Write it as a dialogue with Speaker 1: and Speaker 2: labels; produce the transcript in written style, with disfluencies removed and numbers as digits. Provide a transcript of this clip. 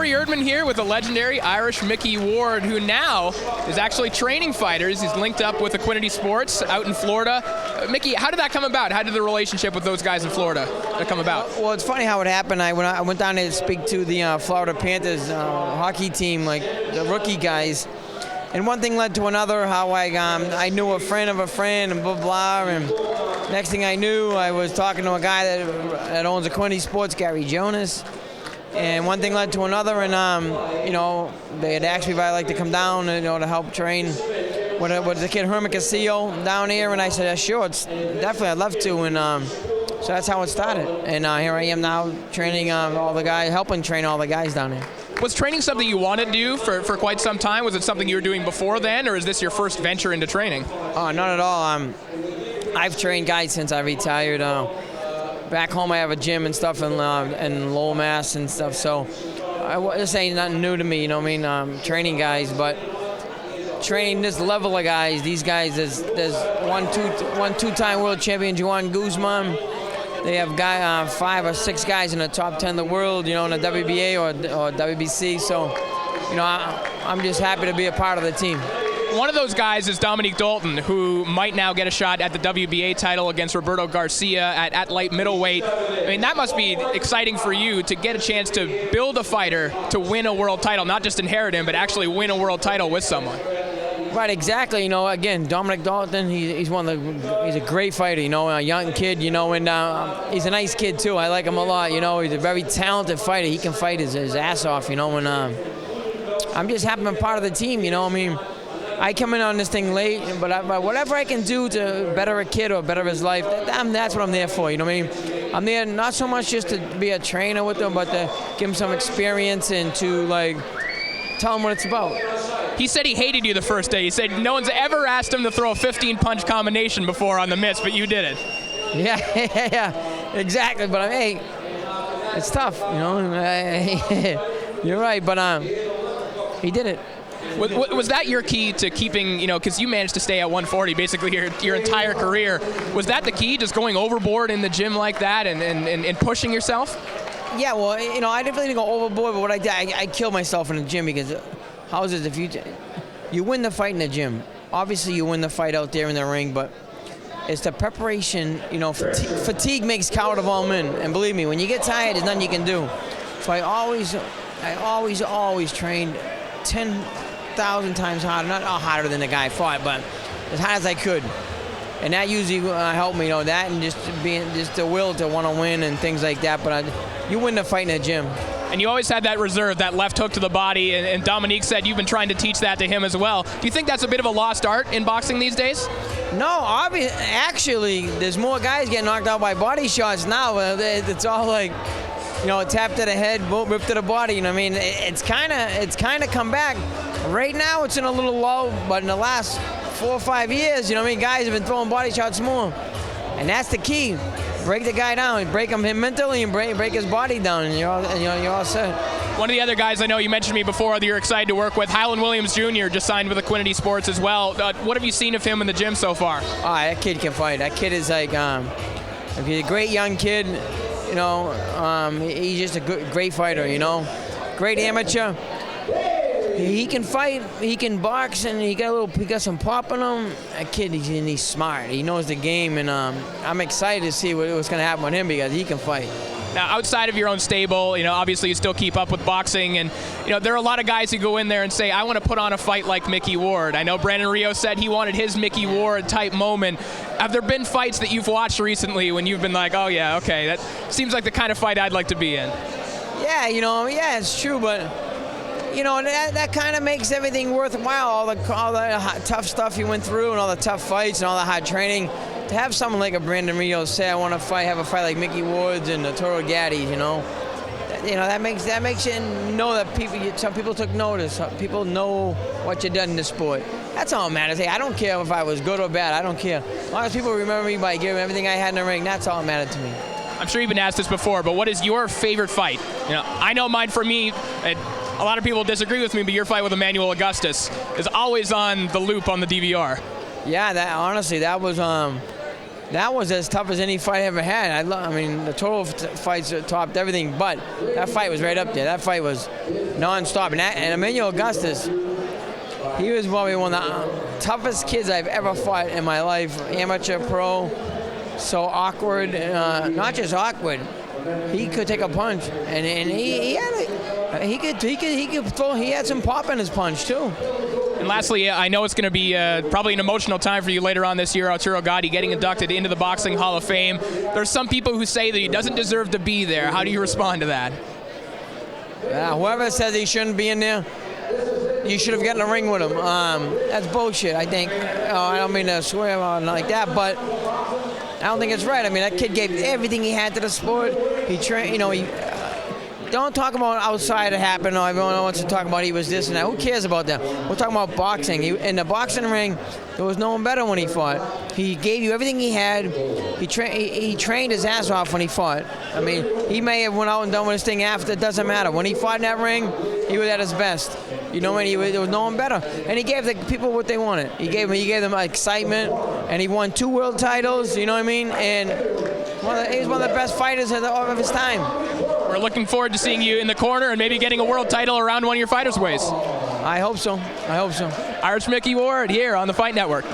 Speaker 1: Corey Erdman here with the legendary Irish Micky Ward, who now is actually training fighters. He's linked up with Equinity Sports out in Florida. Micky, how did that come about? How did the relationship with those guys in Florida come about?
Speaker 2: Well, it's funny how it happened. I went down there to speak to the Florida Panthers hockey team, like the rookie guys. And one thing led to another, how I knew a friend of a friend and blah, blah. And next thing I knew, I was talking to a guy that owns Equinity Sports, Gary Jonas. And one thing led to another, and you know, they had asked me if I'd like to come down, you know, to help train with the kid Herman Casillo down here, and I said, yeah, sure, it's definitely, I'd love to, and so that's how it started. And here I am now training all the guys, helping train all the guys down there.
Speaker 1: Was training something you wanted to do for quite some time? Was it something you were doing before then, or is this your first venture into training?
Speaker 2: Oh, not at all. I've trained guys since I retired. Back home I have a gym and stuff in Lowell, Mass and stuff, so this ain't nothing new to me, you know what I mean? Training guys, but training this level of guys, these guys, there's one two-time world champion, Juan Guzman. They have 5 or 6 guys in the top 10 of the world, you know, in the WBA or WBC, so, you know, I'm just happy to be a part of the team.
Speaker 1: One of those guys is Dominique Dalton, who might now get a shot at the WBA title against Roberto Garcia at light middleweight. I mean, that must be exciting for you to get a chance to build a fighter to win a world title, not just inherit him, but actually win a world title with someone.
Speaker 2: Right, exactly. You know, again, Dominique Dalton, he's a great fighter, you know, a young kid, you know, and he's a nice kid too. I like him a lot, you know. He's a very talented fighter. He can fight his ass off, you know, and I'm just happy to be part of the team, you know. I mean, I come in on this thing late, but whatever I can do to better a kid or better his life, that's what I'm there for, you know what I mean? I'm there not so much just to be a trainer with them, but to give them some experience and to, like, tell them what it's about.
Speaker 1: He said he hated you the first day. He said no one's ever asked him to throw a 15-punch combination before on the mitts, but you did it.
Speaker 2: Yeah, exactly. But, hey, it's tough, you know? You're right, but he did it.
Speaker 1: Was that your key to keeping, you know, because you managed to stay at 140 basically your entire career. Was that the key, just going overboard in the gym like that and pushing yourself? Yeah,
Speaker 2: well, you know, I didn't really go overboard, but what I did, I killed myself in the gym because how is it if you win the fight in the gym, obviously you win the fight out there in the ring, but it's the preparation, you know, fatigue makes coward of all men, and believe me, when you get tired, there's nothing you can do. So I always trained 10,000 times harder, not harder than the guy fought, but as hard as I could. And that usually helped me, you know, that and just the will to want to win and things like that. But you win the fight in the gym.
Speaker 1: And you always had that reserve, that left hook to the body, and Dominique said you've been trying to teach that to him as well. Do you think that's a bit of a lost art in boxing these days?
Speaker 2: No, actually, there's more guys getting knocked out by body shots now. It's all like, you know, a tap to the head, boom, rip to the body. You know what I mean? It's kind of come back. Right now, it's in a little low, but in the last 4 or 5 years, you know what I mean, guys have been throwing body shots more. And that's the key. Break the guy down, break him mentally, and break his body down, and you're all set.
Speaker 1: One of the other guys I know you mentioned to me before that you're excited to work with, Howland Williams Jr., just signed with Equinity Sports as well. What have you seen of him in the gym so far?
Speaker 2: Oh, that kid can fight. That kid is like, he's a great young kid. You know, he's just a great fighter. You know, great amateur. He can fight, he can box, and he got some pop in him. That kid, he's smart. He knows the game, and I'm excited to see what's going to happen with him because he can fight.
Speaker 1: Now, outside of your own stable, you know, obviously you still keep up with boxing, and you know there are a lot of guys who go in there and say, "I want to put on a fight like Micky Ward." I know Brandon Rios said he wanted his Micky Ward type moment. Have there been fights that you've watched recently when you've been like, "Oh yeah, okay, that seems like the kind of fight I'd like to be in"?
Speaker 2: Yeah, you know, yeah, it's true, but. You know, that kind of makes everything worthwhile, all the tough stuff you went through and all the tough fights and all the hard training. To have someone like a Brandon Rios say, I want to have a fight like Micky Ward's and Arturo Gatti, you know. That makes you know that some people took notice. People know what you've done in the sport. That's all that matters. Hey, I don't care if I was good or bad. I don't care. As long as people remember me by giving everything I had in the ring, that's all that mattered to me.
Speaker 1: I'm sure you've been asked this before, but what is your favorite fight? You know, I know mine for me. A lot of people disagree with me, but your fight with Ward-Augustus is always on the loop on the DVR.
Speaker 2: Yeah, honestly, that was that was as tough as any fight I ever had. I mean, the total fights topped everything, but that fight was right up there. That fight was non-stop. And Emmanuel Augustus, he was probably one of the toughest kids I've ever fought in my life. Amateur, pro, so awkward. Not just awkward. He could take a punch, and he had some pop in his punch too.
Speaker 1: And lastly, I know it's going to be probably an emotional time for you later on this year, Arturo Gatti, getting inducted into the Boxing Hall of Fame. There's some people who say that he doesn't deserve to be there. How do you respond to that?
Speaker 2: Whoever says he shouldn't be in there, you should have gotten a ring with him. That's bullshit, I think. I don't mean to swear like that, but I don't think it's right. I mean, that kid gave everything he had to the sport. He trained, don't talk about outside it happened. Everyone wants to talk about he was this and that. Who cares about that? We're talking about boxing. In the boxing ring, there was no one better when he fought. He gave you everything he had. He trained his ass off when he fought. I mean, he may have went out and done his thing after. It doesn't matter. When he fought in that ring, he was at his best. You know, there was no one better. And he gave the people what they wanted. He gave them excitement, and he won 2 world titles. You know what I mean? And he was one of the best fighters of his time.
Speaker 1: We're looking forward to seeing you in the corner and maybe getting a world title around one of your fighters' waist.
Speaker 2: I hope so.
Speaker 1: Irish Micky Ward here on the Fight Network.